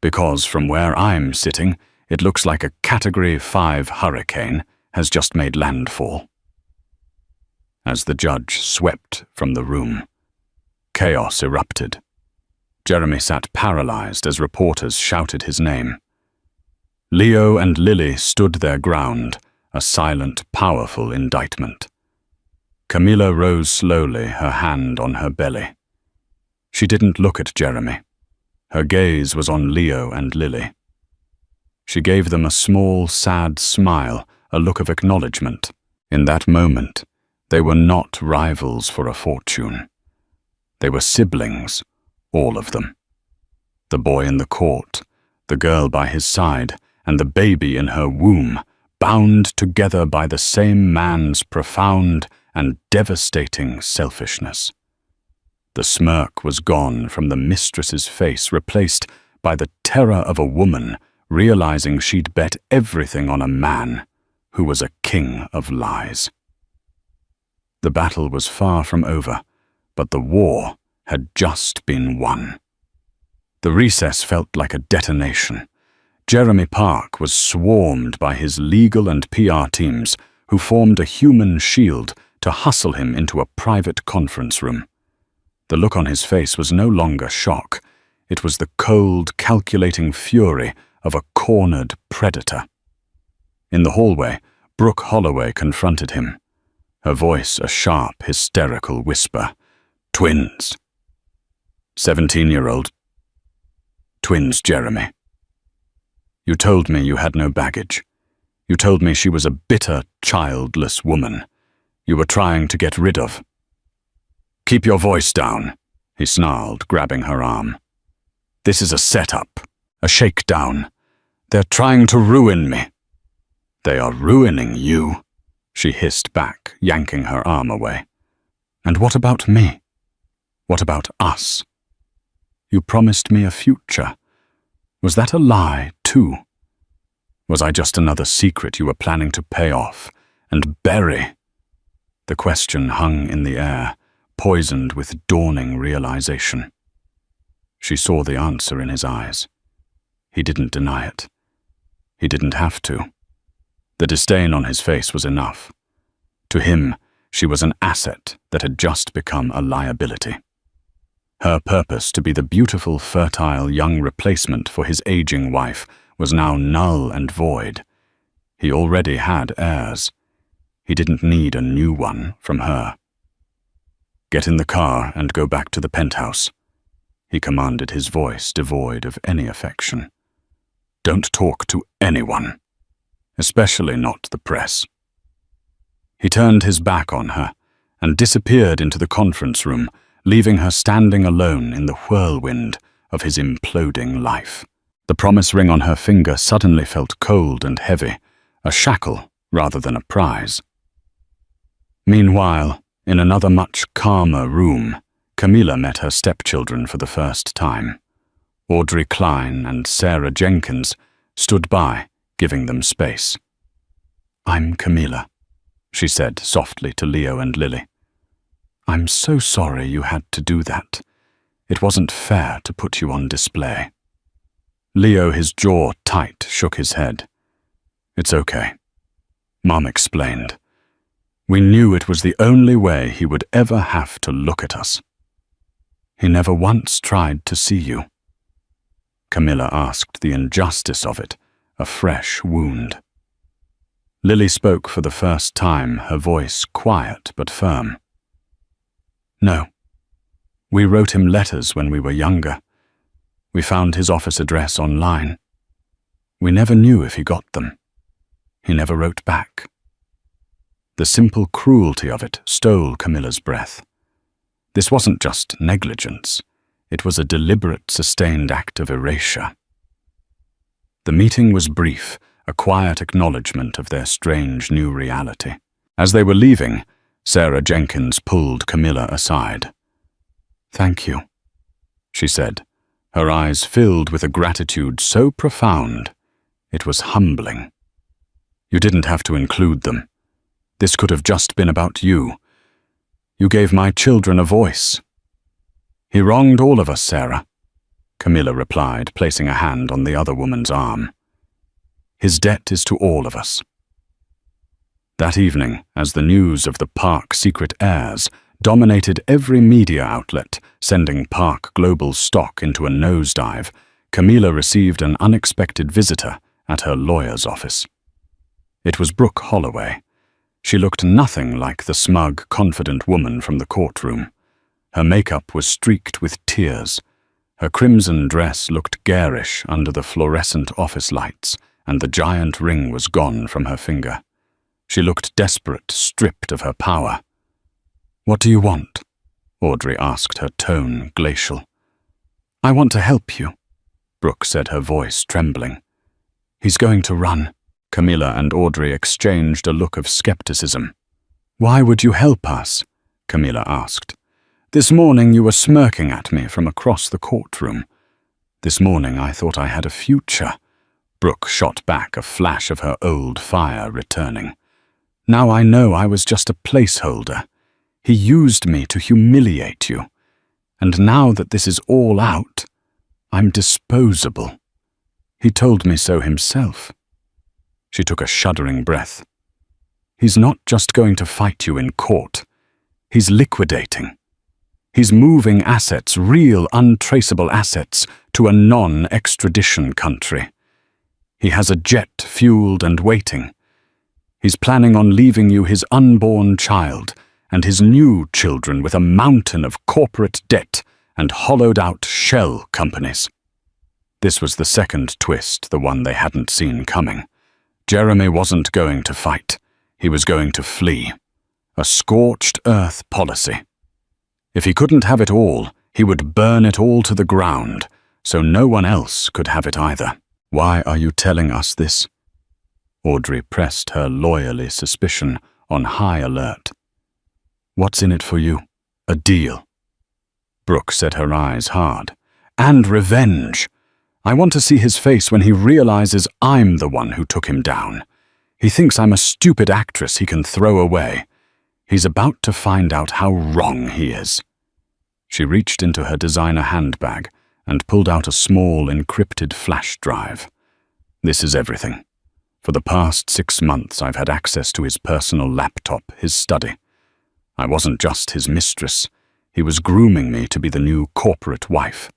because from where I'm sitting, it looks like a Category 5 hurricane has just made landfall." As the judge swept from the room, chaos erupted. Jeremy sat paralyzed as reporters shouted his name. Leo and Lily stood their ground, a silent, powerful indictment. Camilla rose slowly, her hand on her belly. She didn't look at Jeremy. Her gaze was on Leo and Lily. She gave them a small, sad smile, a look of acknowledgement. In that moment, they were not rivals for a fortune. They were siblings, all of them. The boy in the court, the girl by his side, and the baby in her womb, bound together by the same man's profound and devastating selfishness. The smirk was gone from the mistress's face, replaced by the terror of a woman realizing she'd bet everything on a man who was a king of lies. The battle was far from over, but the war had just been won. The recess felt like a detonation. Jeremy Park was swarmed by his legal and PR teams, who formed a human shield to hustle him into a private conference room. The look on his face was no longer shock. It was the cold, calculating fury of a cornered predator. In the hallway, Brooke Holloway confronted him, her voice a sharp, hysterical whisper. "Twins. 17-year-old. Twins, Jeremy. You told me you had no baggage. You told me she was a bitter, childless woman you were trying to get rid of." "Keep your voice down," he snarled, grabbing her arm. "This is a setup, a shakedown. They're trying to ruin me." "They are ruining you," she hissed back, yanking her arm away. "And what about me? What about us? You promised me a future. Was that a lie, too? Was I just another secret you were planning to pay off and bury?" The question hung in the air, poisoned with dawning realization. She saw the answer in his eyes. He didn't deny it. He didn't have to. The disdain on his face was enough. To him, she was an asset that had just become a liability. Her purpose to be the beautiful, fertile young replacement for his aging wife was now null and void. He already had heirs. He didn't need a new one from her. "Get in the car and go back to the penthouse," he commanded, his voice devoid of any affection. Don't talk to anyone, especially not the press." He turned his back on her and disappeared into the conference room, leaving her standing alone in the whirlwind of his imploding life. The promise ring on her finger suddenly felt cold and heavy, a shackle rather than a prize. Meanwhile, in another much calmer room, Camilla met her stepchildren for the first time. Audrey Klein and Sarah Jenkins stood by, giving them space. "I'm Camilla," she said softly to Leo and Lily. "I'm so sorry you had to do that. It wasn't fair to put you on display." Leo, his jaw tight, shook his head. "It's okay," Mom explained. "We knew it was the only way he would ever have to look at us." "He never once tried to see you." Camilla asked the injustice of it, a fresh wound. Lily spoke for the first time, her voice quiet but firm. "No. We wrote him letters when we were younger. We found his office address online. We never knew if he got them. He never wrote back." The simple cruelty of it stole Camilla's breath. This wasn't just negligence. It was a deliberate, sustained act of erasure. The meeting was brief, a quiet acknowledgement of their strange new reality. As they were leaving, Sarah Jenkins pulled Camilla aside. "Thank you," she said, her eyes filled with a gratitude so profound it was humbling. "You didn't have to include them. This could have just been about you. You gave my children a voice." "He wronged all of us, Sarah," Camilla replied, placing a hand on the other woman's arm. "His debt is to all of us." That evening, as the news of the Park secret Heirs dominated every media outlet, sending Park Global's stock into a nosedive, Camilla received an unexpected visitor at her lawyer's office. It was Brooke Holloway. She looked nothing like the smug, confident woman from the courtroom. Her makeup was streaked with tears. Her crimson dress looked garish under the fluorescent office lights, and the giant ring was gone from her finger. She looked desperate, stripped of her power. "What do you want?" Audrey asked, her tone glacial. "I want to help you," Brooke said, her voice trembling. "He's going to run." Camilla and Audrey exchanged a look of skepticism. "Why would you help us?" Camilla asked. "This morning you were smirking at me from across the courtroom." "This morning I thought I had a future." Brooke shot back, a flash of her old fire returning. "Now I know I was just a placeholder. He used me to humiliate you. And now that this is all out, I'm disposable. He told me so himself." She took a shuddering breath. "He's not just going to fight you in court. He's liquidating. He's moving assets, real untraceable assets, to a non-extradition country. He has a jet fueled and waiting. He's planning on leaving you his unborn child and his new children with a mountain of corporate debt and hollowed-out shell companies." This was the second twist, the one they hadn't seen coming. Jeremy wasn't going to fight. He was going to flee. A scorched earth policy. If he couldn't have it all, he would burn it all to the ground, so no one else could have it either. "Why are you telling us this?" Audrey pressed her lawyerly suspicion on high alert. "What's in it for you? A deal." Brooke set her eyes hard. "And revenge. I want to see his face when he realizes I'm the one who took him down. He thinks I'm a stupid actress he can throw away. He's about to find out how wrong he is." She reached into her designer handbag and pulled out a small encrypted flash drive. "This is everything. For the past 6 months I've had access to his personal laptop, his study. I wasn't just his mistress. He was grooming me to be the new corporate wife.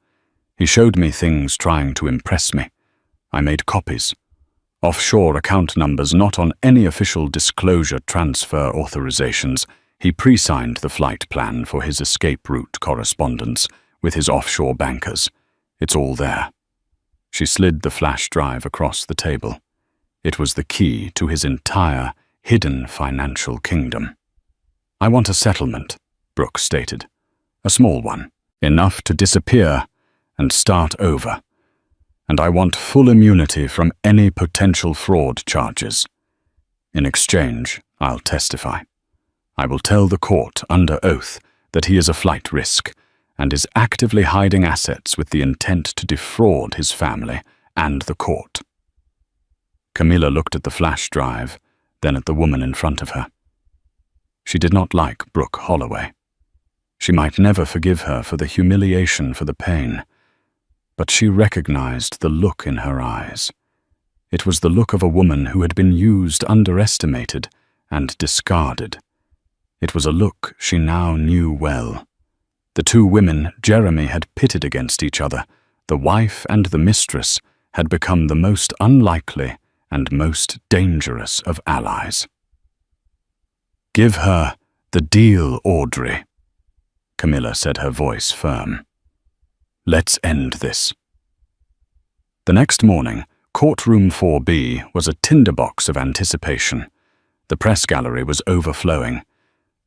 He showed me things trying to impress me. I made copies. Offshore account numbers not on any official disclosure transfer authorizations. He pre-signed the flight plan for his escape route correspondence with his offshore bankers. It's all there. She slid the flash drive across the table. It was the key to his entire, hidden financial kingdom. "I want a settlement," Brooke stated. "A small one, enough to disappear and start over. And I want full immunity from any potential fraud charges. In exchange, I'll testify. I will tell the court under oath that he is a flight risk and is actively hiding assets with the intent to defraud his family and the court." Camilla looked at the flash drive, then at the woman in front of her. She did not like Brooke Holloway. She might never forgive her for the humiliation, for the pain, but she recognized the look in her eyes. It was the look of a woman who had been used, underestimated, and discarded. It was a look she now knew well. The two women Jeremy had pitted against each other, the wife and the mistress, had become the most unlikely and most dangerous of allies. "Give her the deal, Audrey," Camilla said, her voice firm. "Let's end this." The next morning, Courtroom 4B was a tinderbox of anticipation. The press gallery was overflowing.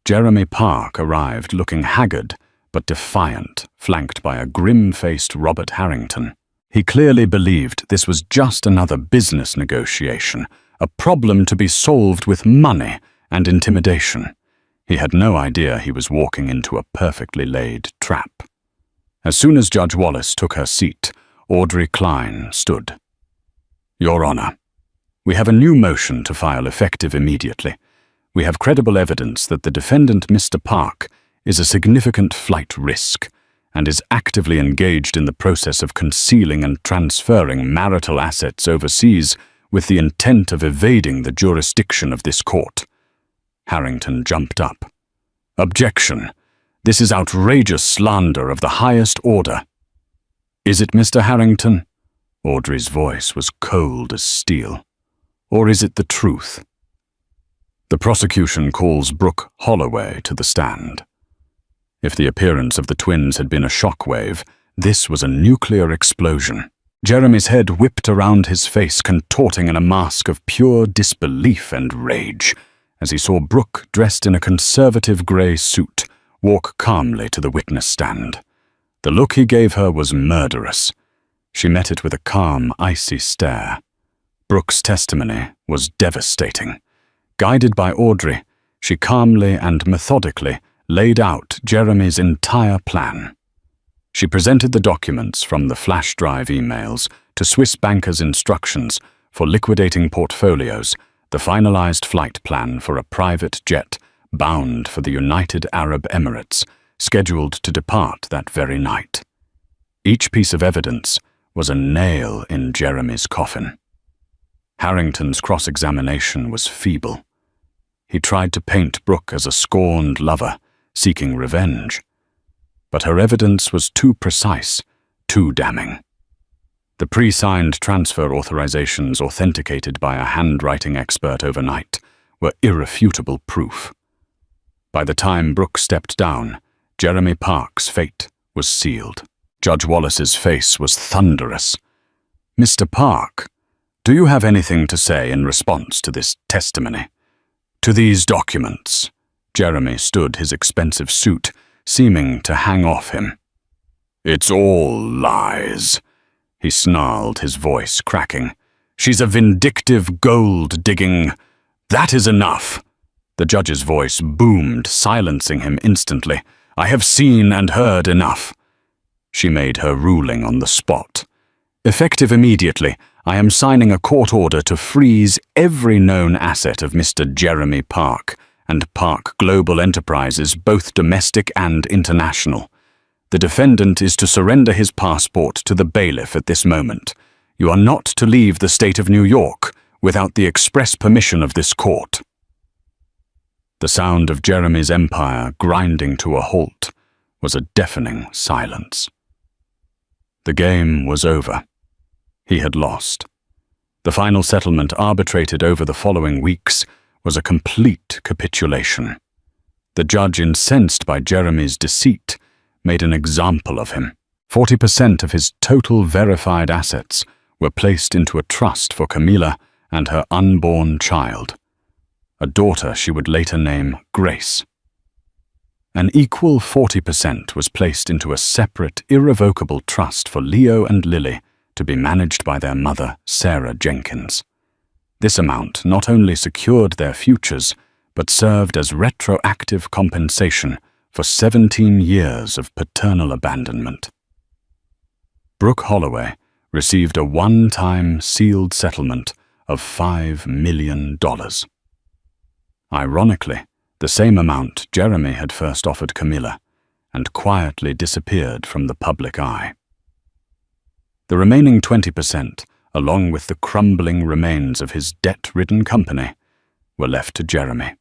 Jeremy Park arrived looking haggard but defiant, flanked by a grim-faced Robert Harrington. He clearly believed this was just another business negotiation, a problem to be solved with money and intimidation. He had no idea he was walking into a perfectly laid trap. As soon as Judge Wallace took her seat, Audrey Klein stood. "Your Honor, we have a new motion to file effective immediately. We have credible evidence that the defendant, Mr. Park, is a significant flight risk and is actively engaged in the process of concealing and transferring marital assets overseas with the intent of evading the jurisdiction of this court." Harrington jumped up. "Objection! This is outrageous slander of the highest order." "Is it, Mr. Harrington?" Audrey's voice was cold as steel. "Or is it the truth?" The prosecution calls Brooke Holloway to the stand. If the appearance of the twins had been a shockwave, this was a nuclear explosion. Jeremy's head whipped around his face, contorting in a mask of pure disbelief and rage, as he saw Brooke, dressed in a conservative grey suit, walk calmly to the witness stand. The look he gave her was murderous. She met it with a calm, icy stare. Brooke's testimony was devastating. Guided by Audrey, she calmly and methodically laid out Jeremy's entire plan. She presented the documents from the flash drive emails to Swiss bankers' instructions for liquidating portfolios, the finalized flight plan for a private jet bound for the United Arab Emirates, scheduled to depart that very night. Each piece of evidence was a nail in Jeremy's coffin. Harrington's cross-examination was feeble. He tried to paint Brooke as a scorned lover, seeking revenge. But her evidence was too precise, too damning. The pre-signed transfer authorizations authenticated by a handwriting expert overnight were irrefutable proof. By the time Brooke stepped down, Jeremy Park's fate was sealed. Judge Wallace's face was thunderous. "Mr. Park, do you have anything to say in response to this testimony?" "To these documents." Jeremy stood his expensive suit, seeming to hang off him. "It's all lies," he snarled, his voice cracking. "She's a vindictive, gold-digging—" "That is enough!" The judge's voice boomed, silencing him instantly. "I have seen and heard enough." She made her ruling on the spot. "Effective immediately, I am signing a court order to freeze every known asset of Mr. Jeremy Park and Park Global Enterprises, both domestic and international. The defendant is to surrender his passport to the bailiff at this moment. You are not to leave the state of New York without the express permission of this court." The sound of Jeremy's empire grinding to a halt was a deafening silence. The game was over. He had lost. The final settlement, arbitrated over the following weeks, was a complete capitulation. The judge, incensed by Jeremy's deceit, made an example of him. 40% of his total verified assets were placed into a trust for Camilla and her unborn child, a daughter she would later name Grace. An equal 40% was placed into a separate, irrevocable trust for Leo and Lily to be managed by their mother, Sarah Jenkins. This amount not only secured their futures, but served as retroactive compensation for 17 years of paternal abandonment. Brooke Holloway received a one-time sealed settlement of $5 million. Ironically, the same amount Jeremy had first offered Camilla, and quietly disappeared from the public eye. The remaining 20%, along with the crumbling remains of his debt-ridden company, were left to Jeremy.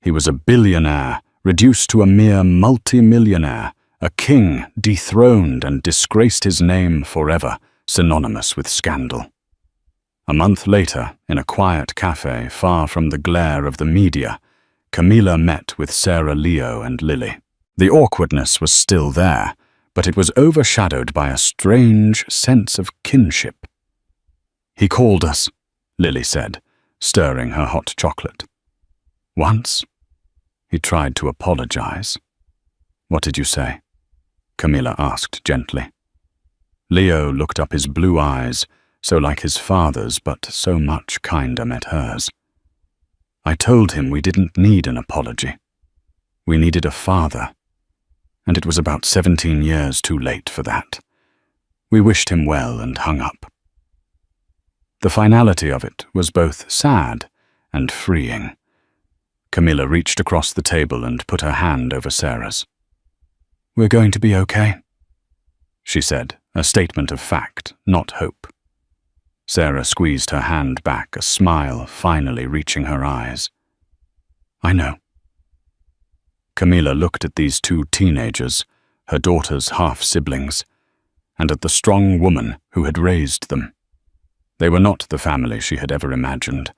He was a billionaire, reduced to a mere multi-millionaire, a king dethroned and disgraced his name forever, synonymous with scandal. A month later, in a quiet cafe far from the glare of the media, Camilla met with Sarah, Leo, and Lily. The awkwardness was still there, but it was overshadowed by a strange sense of kinship. "He called us," Lily said, stirring her hot chocolate. "Once?" He tried to apologize. "What did you say?" Camilla asked gently. Leo looked up, his blue eyes, so like his father's but so much kinder met hers. "I told him we didn't need an apology. We needed a father, and it was about 17 years too late for that. We wished him well and hung up." The finality of it was both sad and freeing. Camilla reached across the table and put her hand over Sarah's. "We're going to be okay," she said, a statement of fact, not hope. Sarah squeezed her hand back, a smile finally reaching her eyes. "I know." Camilla looked at these two teenagers, her daughter's half-siblings, and at the strong woman who had raised them. They were not the family she had ever imagined,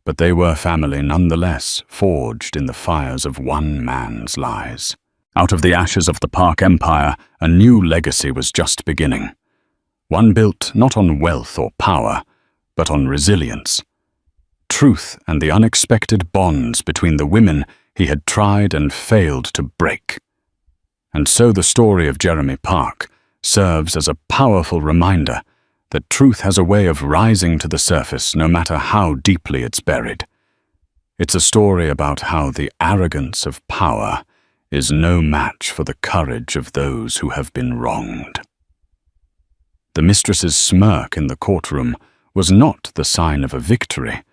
but they were family nonetheless, forged in the fires of one man's lies. Out of the ashes of the Park Empire, a new legacy was just beginning. One built not on wealth or power, but on resilience, truth, and the unexpected bonds between the women he had tried and failed to break. And so the story of Jeremy Park serves as a powerful reminder that truth has a way of rising to the surface no matter how deeply it's buried. It's a story about how the arrogance of power is no match for the courage of those who have been wronged. The mistress's smirk in the courtroom was not the sign of a victory,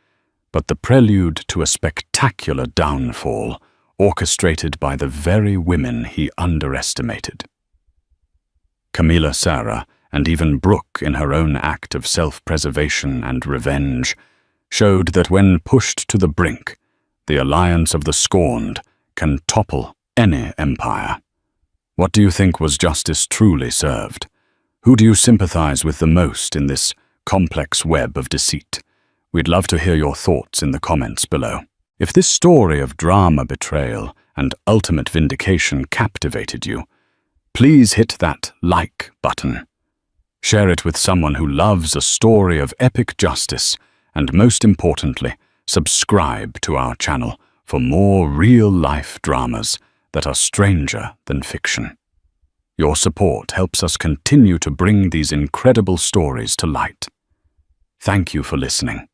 but the prelude to a spectacular downfall orchestrated by the very women he underestimated. Camilla, Sarah, and even Brooke, in her own act of self-preservation and revenge, showed that when pushed to the brink, the alliance of the scorned can topple any empire. What do you think was justice truly served? Who do you sympathize with the most in this complex web of deceit? We'd love to hear your thoughts in the comments below. If this story of drama, betrayal, and ultimate vindication captivated you, please hit that like button. Share it with someone who loves a story of epic justice, and most importantly, subscribe to our channel for more real-life dramas that are stranger than fiction. Your support helps us continue to bring these incredible stories to light. Thank you for listening.